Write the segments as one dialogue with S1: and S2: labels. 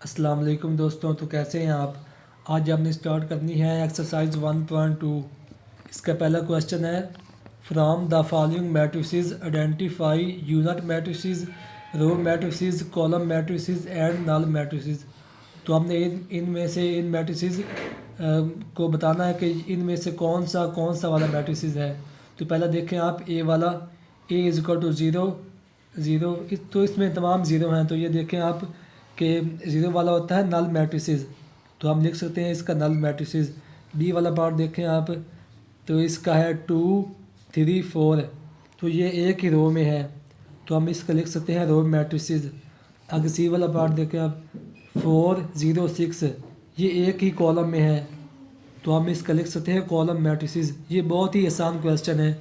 S1: अस्सलाम वालेकुम दोस्तों। तो कैसे हैं आप। आज हमने स्टार्ट करनी है एक्सरसाइज 1.2। इसका पहला क्वेश्चन है, from the following matrices identify unit matrices, row matrices, column matrices and null matrices. तो हमने इनमें से इन मैट्रिसेस को बताना है कि इनमें से कौन सा वाला मैट्रिसेस है। तो पहला देखें आप, ए वाला, A is equal to zero zero. तो इसमें तमाम ज़ीरो हैं। तो ये देखें आप कि ज़ीरो वाला होता है नल मैट्रिसेस, तो हम लिख सकते हैं इसका नल मैट्रिसेस। बी वाला पार्ट देखें आप, तो इसका है 2 3 4, तो ये एक ही रो में है, तो हम इसका लिख सकते हैं रो मैट्रिसेस। अगर सी वाला पार्ट देखें आप, 4 0 6, ये एक ही कॉलम में है, तो हम इसका लिख सकते हैं कॉलम मैट्रिसेस। ये बहुत ही आसान क्वेश्चन है,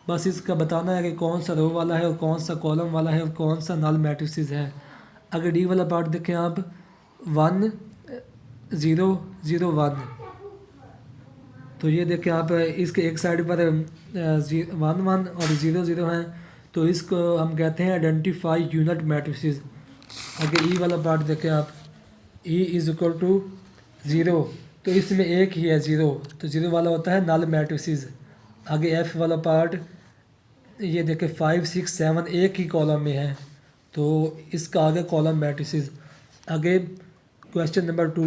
S1: बस इसका बताना है कि कौन सा रो वाला है और कौन सा कॉलम वाला है और कौन सा नल मैट्रिसेस है। अगर डी वाला पार्ट देखें आप, 1 0 0 1, तो ये देखें आप, इसके एक साइड पर 1 1 और 0 0 हैं, तो इसको हम कहते हैं आइडेंटिफाई यूनिट मैट्रिसेस। अगर ई वाला पार्ट देखें आप, ई इज इक्वल टू 0, तो इसमें एक ही है 0, तो 0 वाला होता है नल मैट्रिसेस। आगे एफ वाला पार्ट, ये देखें 5 6 7 एक ही कॉलम में है, तो इसका आगे कॉलम मैट्रिसेस। आगे question number 2,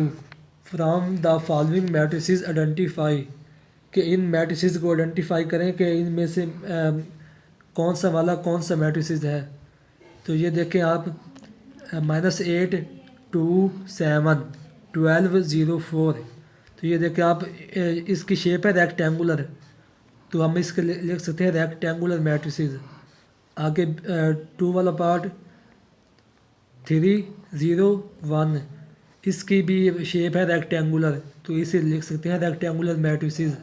S1: from the following matrices identify, कि इन मैट्रिसेस को आइडेंटिफाई करें कि इनमें से कौन सा वाला कौन सा मैट्रिसेस है। तो ये देखें आप, -8 2 7 12 0 4, तो ये देखें आप, इसकी शेप है रेक्टेंगुलर, तो हम इसके लिख सकते हैं रेक्टेंगुलर मैट्रिसेस। आगे 2 वाला पार्ट, 3 0 1, इसकी भी शेप है रेक्टेंगुलर, तो इसे लिख सकते हैं रेक्टेंगुलर मैट्रिसेस।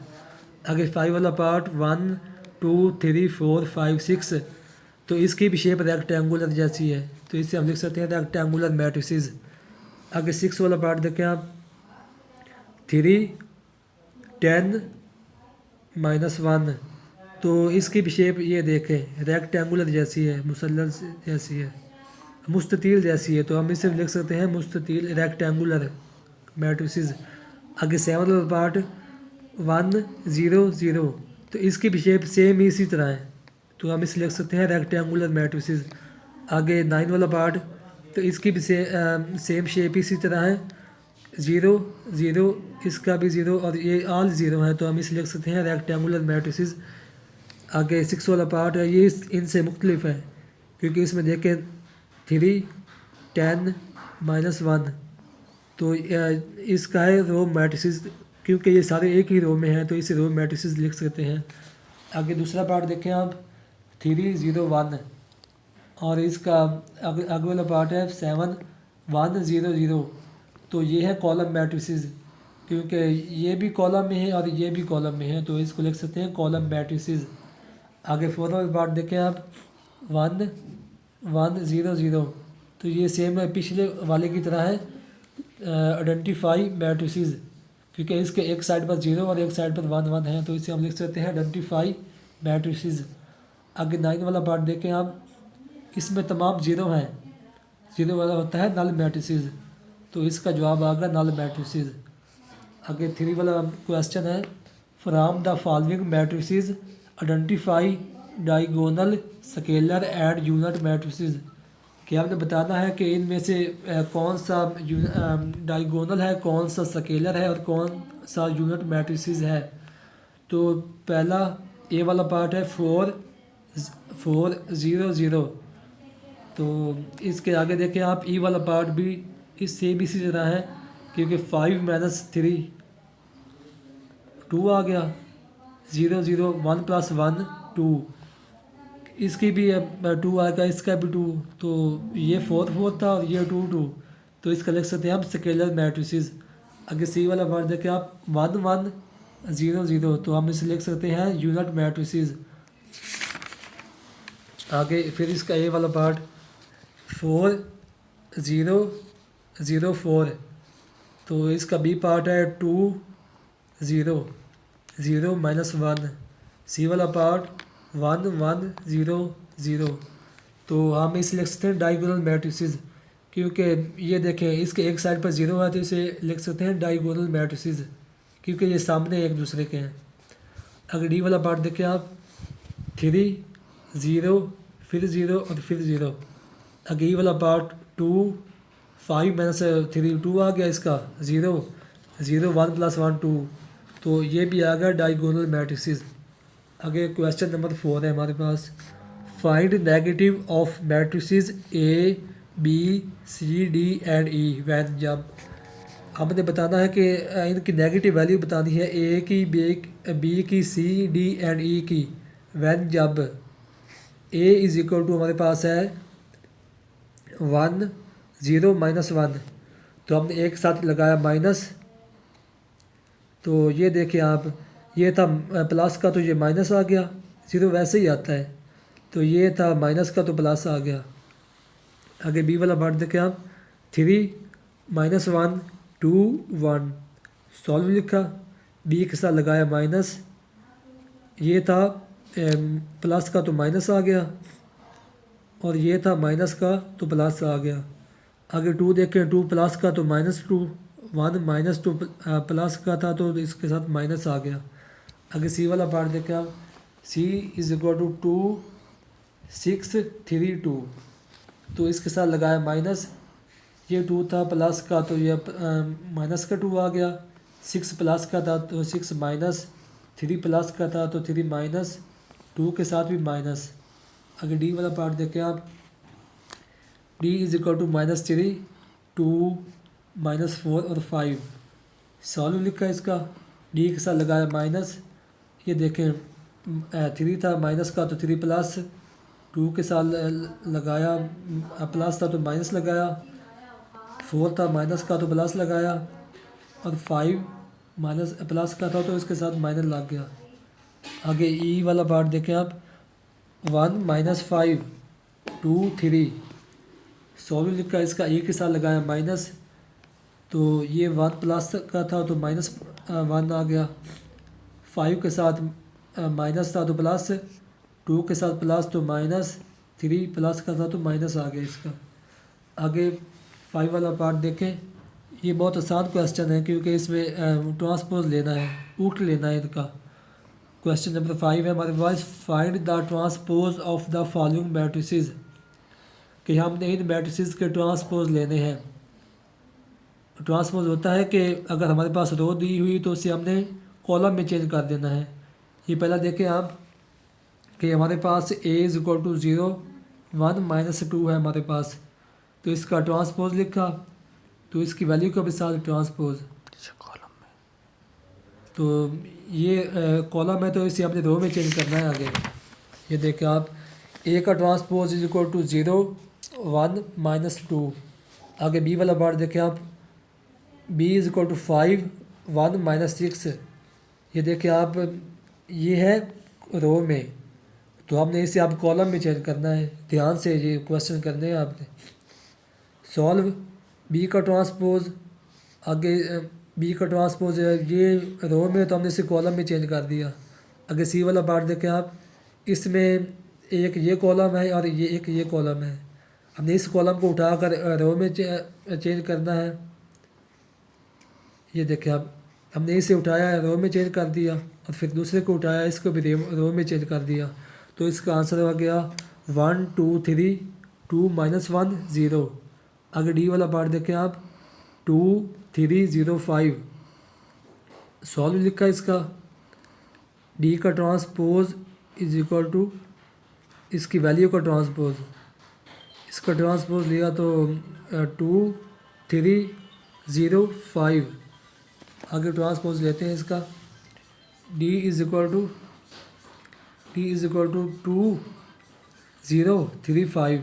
S1: आगे 5 वाला पार्ट, 1 2 3 4 5 6, तो इसकी भी शेप रेक्टेंगुलर जैसी है, तो इसे हम लिख सकते हैं रेक्टेंगुलर मैट्रिसेस। आगे 6 वाला पार्ट देखें आप, 3 10 -1, तो इसकी भी शेप ये देखें रेक्टेंगुलर जैसी है, मुसल्सल जैसी है, मुस्ततील जैसी है, तो हम इसे लिख सकते हैं मुस्ततील रेक्टेंगुलर मैट्रिसेस। आगे 7 वाला पार्ट, 1 0 0, तो इसकी भी शेप सेम इसी तरह है, तो हम इसे लिख सकते हैं रेक्टेंगुलर मैट्रिसेस। आगे 9 वाला पार्ट, तो इसकी भी सेम शेप इसी तरह है, 0 0, इसका भी 0 और ये ऑल 0 है, तो हम इसे लिख सकते हैं रेक्टेंगुलर मैट्रिसेस। आगे 6 वाला पार्ट है, ये इनसे मुख्तलिफ है, क्योंकि इसमें देखें 3 10 -1, तो इसका है रो मैट्रिसेस, क्योंकि ये सारे एक ही रो में हैं, तो इसे रो मैट्रिसेस लिख सकते हैं। आगे दूसरा पार्ट देखें आप, 3 0 1, और इसका आगे वाला पार्ट है 7 1 0 0, तो ये है कॉलम मैट्रिसेस, क्योंकि ये भी कॉलम में है और ये भी कॉलम में है, तो इसको लिख सकते हैं कॉलम मैट्रिसेस। आगे 4 वाला पार्ट देखें आप, 1 1 0 0, तो ये सेम है पिछले वाले की तरह है, आइडेंटिफाई मैट्रिसेस, क्योंकि इसके एक साइड पर 0 और एक साइड पर 1 1 है, तो इसे हम लिख सकते हैं आइडेंटिफाई मैट्रिसेस। आगे 9 वाला पार्ट देखें आप, इसमें तमाम 0 हैं, 0 वाला होता है नल मैट्रिसेस, तो इसका जवाब आ गया नल मैट्रिसेस। आगे 3 वाला क्वेश्चन है, from the following matrices identify diagonal scalar and unit matrices, कि आपने बताना है कि इनमें से कौन सा डायगोनल है, कौन सा स्केलर है और कौन सा यूनिट मैट्रिसेस है। तो पहला ए वाला पार्ट है 4 4 0 0, तो इसके आगे देखें आप, ई वाला पार्ट भी इससे भी इसी तरह है, क्योंकि 5 -3 2 आ गया, 0 0 1 + 1 2, इसकी भी 2 आएगा, इसका भी 2, तो ये 4 4 था और ये 2 2, तो इसका लिख सकते हैं हम स्केलर मैट्रिसेस। आगे सी वाला पार्ट देखें आप, 1 1 0 0, तो हम इसे लिख सकते हैं यूनिट मैट्रिसेस। आगे फिर इसका ए वाला पार्ट, 4 0 0 4, तो इसका बी पार्ट है 2 0 0 -1, सी वाला पार्ट 1 1 0 0, तो हम इसे लिख सकते हैं डायगोनल मैट्रिसेस। क्योंकि ये देखें इसके एक साइड पर ज़ीरो है तो इसे लिख सकते हैं डायगोनल मैट्रिसेस, क्योंकि ये सामने एक दूसरे के हैं। अगर डी वाला पार्ट देखें आप, 3 0 फिर 0 और फिर 0। अगर ई वाला पार्ट 2 5 माइनस 3 2 आ गया, इसका 0 0 1 + 1 2, तो ये भी आ गया डायगोनल मैट्रिसेस। आगे क्वेश्चन नंबर 4 है हमारे पास, find negative of matrices A B C D and E वैन जब। हमने बताना है कि इनकी नेगेटिव वैल्यू बतानी है, ए की, बी की, सी डी एंड ई की, वैन जब ए इज़ इक्वल टू हमारे पास है 1 0 -1, तो हमने एक साथ लगाया माइनस, तो ये देखें आप, ये था प्लस का तो ये माइनस आ गया, ज़ीरो वैसे ही आता है, तो ये था माइनस का तो प्लस आ गया। आगे बी वाला पार्ट देखें आप, 3 -1 2 1, सॉल्व लिखा, बी के साथ लगाया माइनस, ये था प्लस का तो माइनस आ गया, और ये था माइनस का तो प्लस आ गया। आगे 2 देखें, 2 प्लस का तो -2, 1 -2 प्लस का था तो इसके साथ माइनस आ गया। आगे सी वाला पार्ट देखें आप, सी इज़ इक्वल टू 2 6 3 2, तो इसके साथ लगाया माइनस, ये 2 था प्लस का तो ये माइनस का 2 आ गया, 6 प्लस का था तो 6 माइनस, 3 प्लस का था तो 3 माइनस, 2 के साथ भी माइनस। आगे डी वाला पार्ट देखें आप, डी इज़ इक्वल टू -3 2 -4 और 5, सॉल्व लिखा है इसका, डी के साथ लगाया माइनस, ये देखें 3 था माइनस का तो 3 प्लस, 2 के साथ लगाया प्लस था तो माइनस लगाया, 4 था माइनस का तो प्लस लगाया, और 5 माइनस प्लस का था तो इसके साथ माइनस लग गया। आगे ई वाला पार्ट देखें आप, 1 -5 2 3, सॉल्व लिखा, इसका ई के साथ लगाया माइनस, तो ये 1 प्लस का था तो -1 आ गया, 5 के साथ माइनस था तो प्लस, 2 के साथ प्लस तो माइनस, 3 प्लस का था तो माइनस आ गया इसका। आगे 5 वाला पार्ट देखें, ये बहुत आसान क्वेश्चन है क्योंकि इसमें ट्रांसपोज लेना है, उल्ट लेना है इनका। क्वेश्चन नंबर 5 है हमारे पास, find the transpose of the following matrices, कि हमने इन मैट्रिसेस के ट्रांसपोज लेने हैं। ट्रांसपोज होता है कि अगर हमारे पास रो दी हुई तो उसे हमने कॉलम में चेंज कर देना है। ये पहला देखें आप कि हमारे पास a इज़ इक्वल टू 0 1 -2 है हमारे पास, तो इसका ट्रांसपोज लिखा, तो इसकी वैल्यू का भी साथ ट्रांसपोज,
S2: कॉलम में,
S1: तो ये कॉलम है तो इसे हमने रो में चेंज करना है। आगे ये देखें आप, a का ट्रांसपोज इज इक्वल टू 0 1 -2। आगे b वाला पार्ट देखें आप, b इज़ इक्वल टू 5 1 -6, ये देखें आप, ये है रो में, तो हमने इसे आप कॉलम में चेंज करना है। ध्यान से ये क्वेश्चन करने हैं आपने। सॉल्व बी का ट्रांसपोज, आगे बी का ट्रांसपोज है ये रो में, तो हमने इसे कॉलम में चेंज कर दिया। आगे सी वाला पार्ट देखें आप, इसमें एक ये कॉलम है और ये कॉलम है, हमने इस कॉलम को उठाकर रो में चेंज करना है। ये देखें आप, हमने इसे उठाया रो में चेंज कर दिया और फिर दूसरे को उठाया, इसको भी रो में चेंज कर दिया, तो इसका आंसर आ गया 1 2 3 2 -1 0। आगे डी वाला पार्ट देखें आप, 2 3 0 5, सॉल्व लिखा इसका, डी का ट्रांसपोज इज इक्वल टू इसकी वैल्यू का ट्रांसपोज, इसका ट्रांसपोज लिया तो 2 3 0 5। आगे ट्रांसपोज लेते हैं इसका, डी इज़ इक्वल टू 2 0 3 5।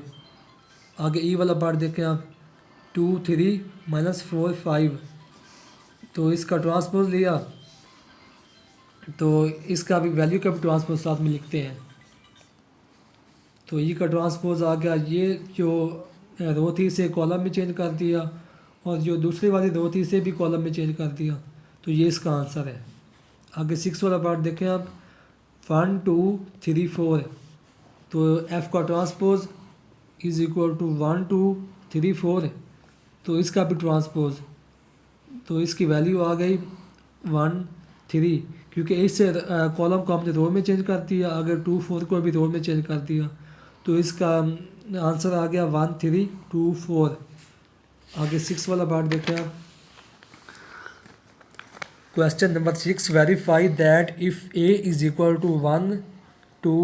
S1: आगे ई वाला पार्ट देखें आप, 2 3 -4 5, तो इसका ट्रांसपोज लिया, तो इसका भी वैल्यू का भी ट्रांसपोज साथ में लिखते हैं, तो ई का ट्रांसपोज आ गया, ये जो रो थी इसे कॉलम में चेंज कर दिया और जो दूसरी वाली रो थी इसे भी कॉलम में चेंज कर दिया, तो ये इसका आंसर है। आगे 6 वाला पार्ट देखें आप, 1 2 3 4, तो एफ़ का ट्रांसपोज इज़ इक्वल टू 1 2 3 4, तो इसका भी ट्रांसपोज, तो इसकी वैल्यू आ गई 1 3, क्योंकि इससे कॉलम को हमने रो में चेंज कर दिया। अगर 2 4 को भी रो में चेंज कर दिया तो इसका आंसर आ गया 1 3 2 4। आगे 6 वाला पार्ट देखें आप। Question number 6, verify that if A is equal to 1 2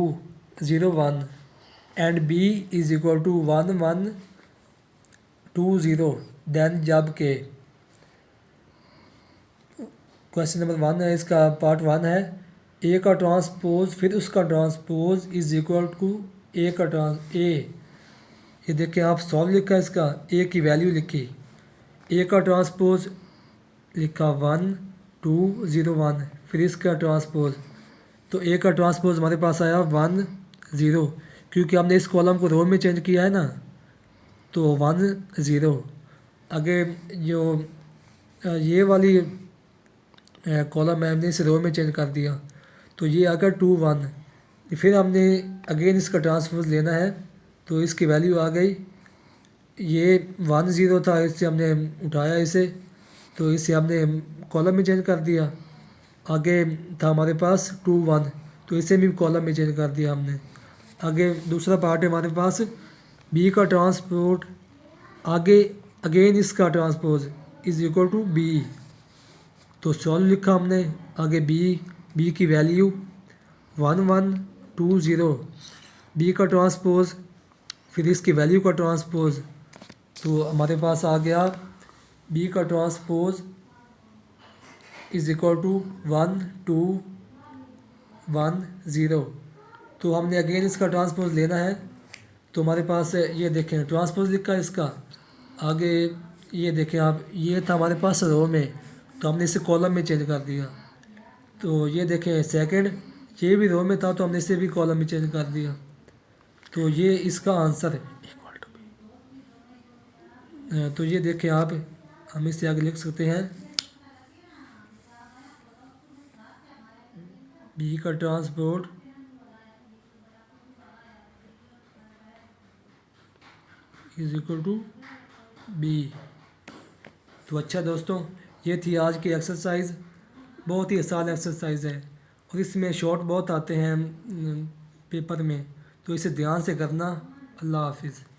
S1: 0 1 and B is equal to 1 1 2 0 then जब के। क्वेश्चन नंबर 1 है, इसका पार्ट 1 है, ए का ट्रांसपोज फिर उसका ट्रांसपोज इज़ इक्वल टू ए का ए। ये देखें आप, सॉल्व लिखा है इसका, ए की वैल्यू लिखी, ए का ट्रांसपोज लिखा 1 2 0 1, फिर इसका ट्रांसपोज, तो ए का ट्रांसपोज हमारे पास आया 1 0, क्योंकि हमने इस कॉलम को रो में चेंज किया है ना, तो 1 0। आगे जो ये वाली कॉलम है हमने इसे रो में चेंज कर दिया, तो ये अगर 2 1, फिर हमने अगेन इसका ट्रांसपोज लेना है, तो इसकी वैल्यू आ गई, ये 1 0 था, इससे हमने उठाया इसे, तो इसे हमने कॉलम में चेंज कर दिया। आगे था हमारे पास 2 1, तो इसे भी कॉलम में चेंज कर दिया हमने। आगे दूसरा पार्ट है हमारे पास, बी का ट्रांसपोर्ट, आगे अगेन इसका transpose is equal to B, तो सॉल्व लिखा हमने, आगे बी की वैल्यू 1 1 2 0, बी का ट्रांसपोज फिर इसकी वैल्यू का ट्रांसपोज, तो हमारे पास आ गया बी का ट्रांसपोज इज़ इक्वल टू 1 2 1 0। तो हमने अगेन इसका ट्रांसपोज लेना है, तो हमारे पास ये देखें ट्रांसपोज लिखा है इसका। आगे ये देखें आप, ये था हमारे पास रो में, तो हमने इसे कॉलम में चेंज कर दिया। तो ये देखें सेकंड, ये भी रो में था, तो हमने इसे भी कॉलम में चेंज कर दिया। तो ये इसका आंसर है। तो ये देखें आप, हम इससे आगे लिख सकते हैं, बी का transport is equal to B. तो अच्छा दोस्तों, ये थी आज की एक्सरसाइज, बहुत ही आसान एक्सरसाइज है और इसमें शॉर्ट बहुत आते हैं पेपर में, तो इसे ध्यान से करना। अल्लाह हाफिज़।